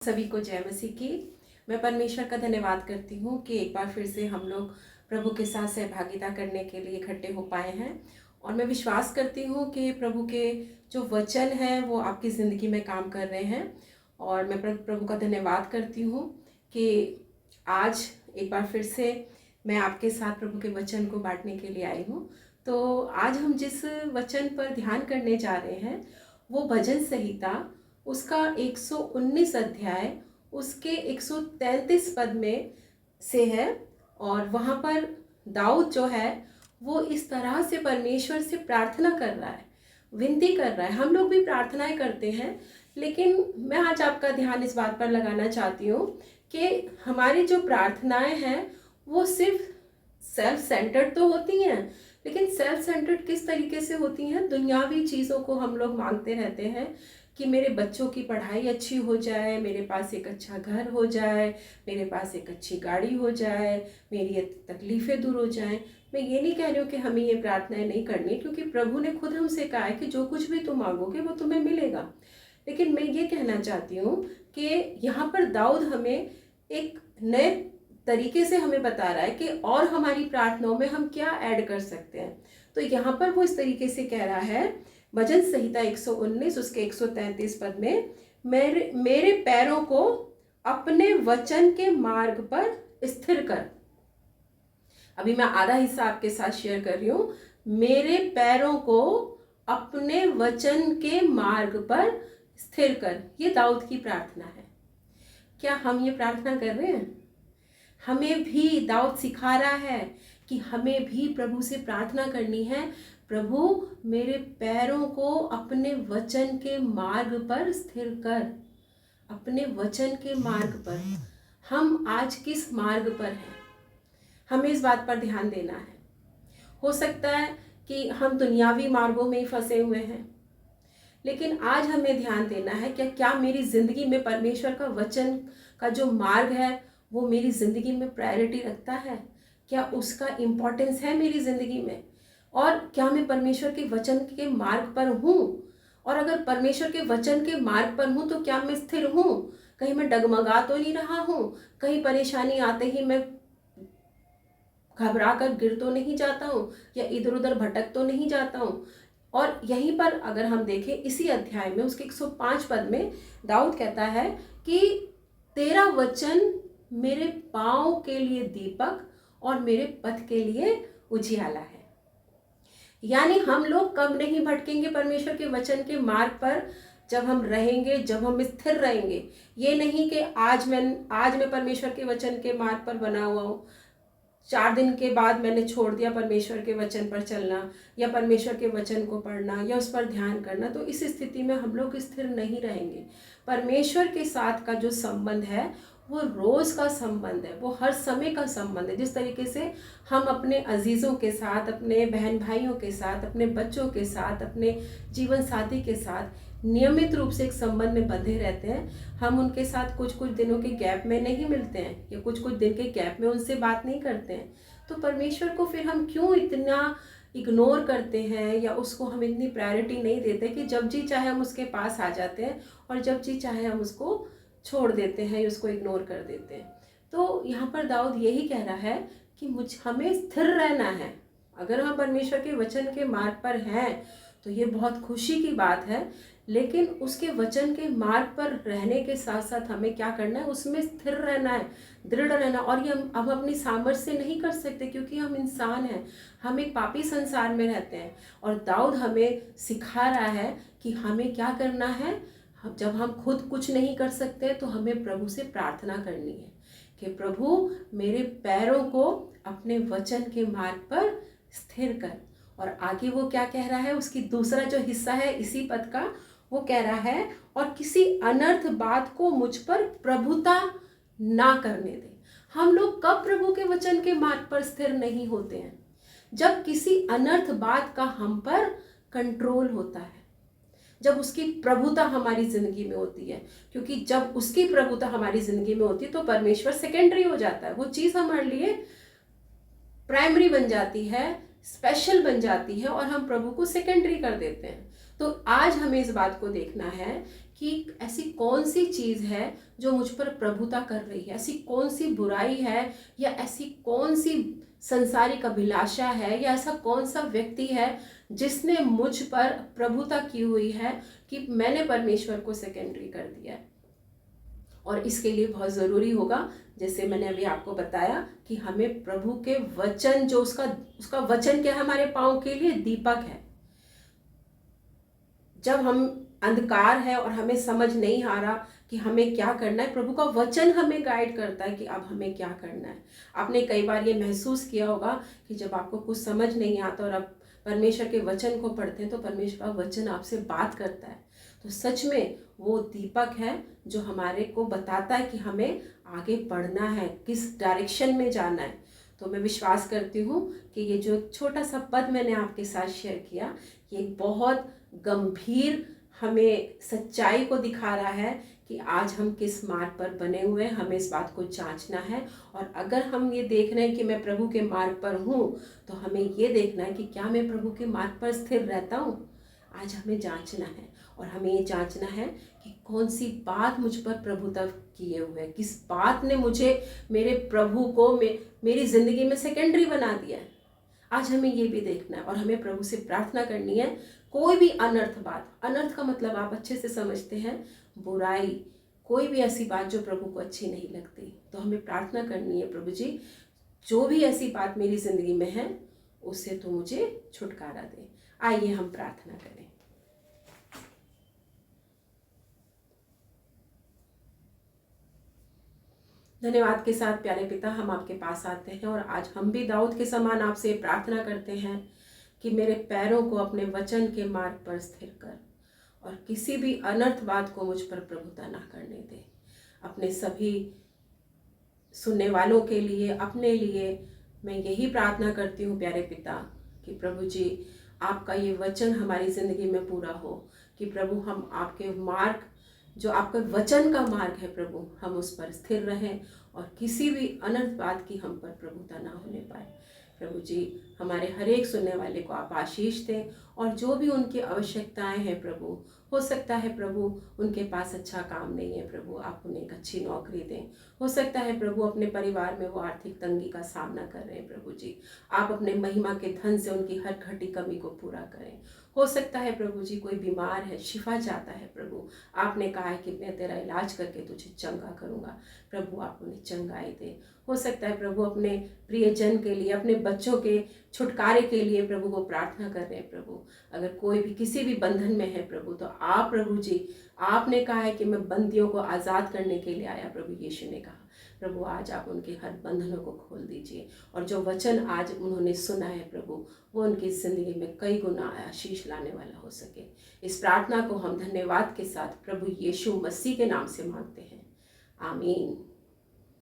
सभी को जय मसीह की। मैं परमेश्वर का धन्यवाद करती हूँ कि एक बार फिर से हम लोग प्रभु के साथ सहभागिता करने के लिए इकट्ठे हो पाए हैं। और मैं विश्वास करती हूँ कि प्रभु के जो वचन हैं वो आपकी ज़िंदगी में काम कर रहे हैं। और मैं प्रभु का धन्यवाद करती हूँ कि आज एक बार फिर से मैं आपके साथ प्रभु के वचन को बांटने के लिए आई हूँ। तो आज हम जिस वचन पर ध्यान करने जा रहे हैं वो भजन संहिता उसका 119 अध्याय उसके 133 पद में से है। और वहाँ पर दाऊद जो है वो इस तरह से परमेश्वर से प्रार्थना कर रहा है, विनती कर रहा है। हम लोग भी प्रार्थनाएं करते हैं, लेकिन मैं आज आपका ध्यान इस बात पर लगाना चाहती हूँ कि हमारी जो प्रार्थनाएं हैं वो सिर्फ सेल्फ सेंटर्ड तो होती हैं, लेकिन सेल्फ सेंटर्ड किस तरीके से होती हैं? दुनियावी चीज़ों को हम लोग मांगते रहते हैं कि मेरे बच्चों की पढ़ाई अच्छी हो जाए, मेरे पास एक अच्छा घर हो जाए, मेरे पास एक अच्छी गाड़ी हो जाए, मेरी ये तकलीफ़ें दूर हो जाएं। मैं ये नहीं कह रही हूँ कि हमें ये प्रार्थनाएं नहीं करनी, क्योंकि प्रभु ने खुद हमसे कहा है कि जो कुछ भी तुम मांगोगे वो तुम्हें मिलेगा। लेकिन मैं ये कहना चाहती हूँ कि यहाँ पर दाऊद हमें एक नए तरीके से हमें बता रहा है कि और हमारी प्रार्थनाओं में हम क्या ऐड कर सकते हैं। तो यहाँ पर वो इस तरीके से कह रहा है, भजन संहिता 119 उसके 133 पद में, मेरे पैरों को अपने वचन के मार्ग पर स्थिर कर। अभी मैं आधा हिस्सा आपके साथ शेयर कर रही हूँ। मेरे पैरों को अपने वचन के मार्ग पर स्थिर कर, ये दाऊद की प्रार्थना है। क्या हम ये प्रार्थना कर रहे हैं? हमें भी दाऊद सिखा रहा है कि हमें भी प्रभु से प्रार्थना करनी है, प्रभु मेरे पैरों को अपने वचन के मार्ग पर स्थिर कर। अपने वचन के मार्ग पर। हम आज किस मार्ग पर हैं? हमें इस बात पर ध्यान देना है। हो सकता है कि हम दुनियावी मार्गों में ही फंसे हुए हैं, लेकिन आज हमें ध्यान देना है कि क्या मेरी ज़िंदगी में परमेश्वर का वचन का जो मार्ग है वो मेरी ज़िंदगी में प्रायोरिटी रखता है? क्या उसका इम्पोर्टेंस है मेरी ज़िंदगी में? और क्या मैं परमेश्वर के वचन के मार्ग पर हूँ? और अगर परमेश्वर के वचन के मार्ग पर हूँ तो क्या मैं स्थिर हूँ? कहीं मैं डगमगा तो नहीं रहा हूँ? कहीं परेशानी आते ही मैं घबरा कर गिर तो नहीं जाता हूँ, या इधर उधर भटक तो नहीं जाता हूँ? और यहीं पर अगर हम देखें इसी अध्याय में उसके 105 पद में दाऊद कहता है कि तेरा वचन मेरे पाँव के लिए दीपक और मेरे पथ के लिए उजियाला है। यानी हम लोग कब नहीं भटकेंगे परमेश्वर के वचन के मार्ग पर? जब हम रहेंगे, जब हम स्थिर रहेंगे। ये नहीं कि आज मैं परमेश्वर के वचन के मार्ग पर बना हुआ हूँ, 4 दिन के बाद मैंने छोड़ दिया परमेश्वर के वचन पर चलना, या परमेश्वर के वचन को पढ़ना, या उस पर ध्यान करना। तो इस स्थिति में हम लोग स्थिर नहीं रहेंगे। परमेश्वर के साथ का जो संबंध है वो रोज़ का संबंध है, वो हर समय का संबंध है। जिस तरीके से हम अपने अजीज़ों के साथ, अपने बहन भाइयों के साथ, अपने बच्चों के साथ, अपने जीवन साथी के साथ नियमित रूप से एक संबंध में बंधे रहते हैं, हम उनके साथ कुछ कुछ दिनों के गैप में नहीं मिलते हैं, या कुछ कुछ दिन के गैप में उनसे बात नहीं करते हैं, तो परमेश्वर को फिर हम क्यों इतना इग्नोर करते हैं, या उसको हम इतनी प्रायोरिटी नहीं देते कि जब जी चाहे हम उसके पास आ जाते हैं और जब जी चाहे हम उसको छोड़ देते हैं, उसको इग्नोर कर देते हैं। तो यहाँ पर दाऊद यही कह रहा है कि हमें स्थिर रहना है। अगर हम परमेश्वर के वचन के मार्ग पर हैं तो ये बहुत खुशी की बात है, लेकिन उसके वचन के मार्ग पर रहने के साथ साथ हमें क्या करना है? उसमें स्थिर रहना है, दृढ़ रहना। और ये हम अपनी सामर्थ्य से नहीं कर सकते, क्योंकि हम इंसान हैं, हम एक पापी संसार में रहते हैं। और दाऊद हमें सिखा रहा है कि हमें क्या करना है। जब हम खुद कुछ नहीं कर सकते तो हमें प्रभु से प्रार्थना करनी है कि प्रभु मेरे पैरों को अपने वचन के मार्ग पर स्थिर कर। और आगे वो क्या कह रहा है, उसकी दूसरा जो हिस्सा है इसी पद का, वो कह रहा है, और किसी अनर्थ बात को मुझ पर प्रभुता ना करने दे। हम लोग कब प्रभु के वचन के मार्ग पर स्थिर नहीं होते हैं? जब किसी अनर्थ बात का हम पर कंट्रोल होता है, जब उसकी प्रभुता हमारी जिंदगी में होती है। क्योंकि जब उसकी प्रभुता हमारी जिंदगी में होती है तो परमेश्वर सेकेंडरी हो जाता है, वो चीज़ हमारे लिए प्राइमरी बन जाती है, स्पेशल बन जाती है, और हम प्रभु को सेकेंडरी कर देते हैं। तो आज हमें इस बात को देखना है कि ऐसी कौन सी चीज़ है जो मुझ पर प्रभुता कर रही है, ऐसी कौन सी बुराई है, या ऐसी कौन सी संसारिक अभिलाषा है, या ऐसा कौन सा व्यक्ति है जिसने मुझ पर प्रभुता की हुई है कि मैंने परमेश्वर को सेकेंडरी कर दिया है। और इसके लिए बहुत ज़रूरी होगा, जैसे मैंने अभी आपको बताया, कि हमें प्रभु के वचन, जो उसका वचन क्या है, हमारे पाँव के लिए दीपक है। जब हम अंधकार है और हमें समझ नहीं आ रहा कि हमें क्या करना है, प्रभु का वचन हमें गाइड करता है कि अब हमें क्या करना है। आपने कई बार ये महसूस किया होगा कि जब आपको कुछ समझ नहीं आता और आप परमेश्वर के वचन को पढ़ते हैं तो परमेश्वर का वचन आपसे बात करता है। तो सच में वो दीपक है जो हमारे को बताता है कि हमें आगे बढ़ना है, किस डायरेक्शन में जाना है। तो मैं विश्वास करती हूँ कि ये जो छोटा सा पद मैंने आपके साथ शेयर किया, ये बहुत गंभीर हमें सच्चाई को दिखा रहा है कि आज हम किस मार्ग पर बने हुए हैं। हमें इस बात को जांचना है, और अगर हम ये देख रहे हैं कि मैं प्रभु के मार्ग पर हूँ, तो हमें ये देखना है कि क्या मैं प्रभु के मार्ग पर स्थिर रहता हूँ। आज हमें जांचना है, और हमें ये जांचना है कि कौन सी बात मुझ पर प्रभुता किए हुए है, किस बात ने मुझे, मेरे प्रभु को मेरी ज़िंदगी में सेकेंडरी बना दिया है। आज हमें ये भी देखना है, और हमें प्रभु से प्रार्थना करनी है। कोई भी अनर्थ बात, अनर्थ का मतलब आप अच्छे से समझते हैं, बुराई, कोई भी ऐसी बात जो प्रभु को अच्छी नहीं लगती, तो हमें प्रार्थना करनी है, प्रभु जी जो भी ऐसी बात मेरी ज़िंदगी में है उससे तो मुझे छुटकारा दे। आइए हम प्रार्थना करें। धन्यवाद के साथ प्यारे पिता, हम आपके पास आते हैं, और आज हम भी दाऊद के समान आपसे प्रार्थना करते हैं कि मेरे पैरों को अपने वचन के मार्ग पर स्थिर कर, और किसी भी अनर्थ बात को मुझ पर प्रभुता ना करने दे। अपने सभी सुनने वालों के लिए, अपने लिए मैं यही प्रार्थना करती हूँ प्यारे पिता, कि प्रभु जी आपका ये वचन हमारी ज़िंदगी में पूरा हो, कि प्रभु हम आपके मार्ग, जो आपका वचन का मार्ग है प्रभु, हम उस पर स्थिर रहें, और किसी भी अनर्थ बात की हम पर प्रभुता ना होने पाए। प्रभु जी हमारे हर एक सुनने वाले को आप आशीष दें, और जो भी उनकी आवश्यकताएं हैं प्रभु, हो सकता है प्रभु उनके पास अच्छा काम नहीं है प्रभु, आप उन्हें एक अच्छी नौकरी दें। हो सकता है प्रभु अपने परिवार में वो आर्थिक तंगी का सामना कर रहे हैं, प्रभु जी आप अपने महिमा के धन से उनकी हर घटी कमी को पूरा करें। हो सकता है प्रभु जी कोई बीमार है, शिफा चाहता है प्रभु, आपने कहा है कि मैं तेरा इलाज करके तुझे चंगा करूँगा, प्रभु आप उन्हें चंगाई दें। हो सकता है प्रभु अपने प्रियजन के लिए, अपने बच्चों के छुटकारे के लिए प्रभु को प्रार्थना कर रहे हैं प्रभु। अगर कोई भी किसी भी बंधन में है प्रभु, तो आप प्रभु जी, आपने कहा है कि मैं बंदियों को आज़ाद करने के लिए आया, प्रभु यीशु ने कहा। प्रभु आज आप उनके हर बंधनों को खोल दीजिए, और जो वचन आज उन्होंने सुना है प्रभु, वो उनकी ज़िंदगी में कई गुना आशीष लाने वाला हो सके। इस प्रार्थना को हम धन्यवाद के साथ प्रभु यीशु मसीह के नाम से मांगते हैं, आमीन।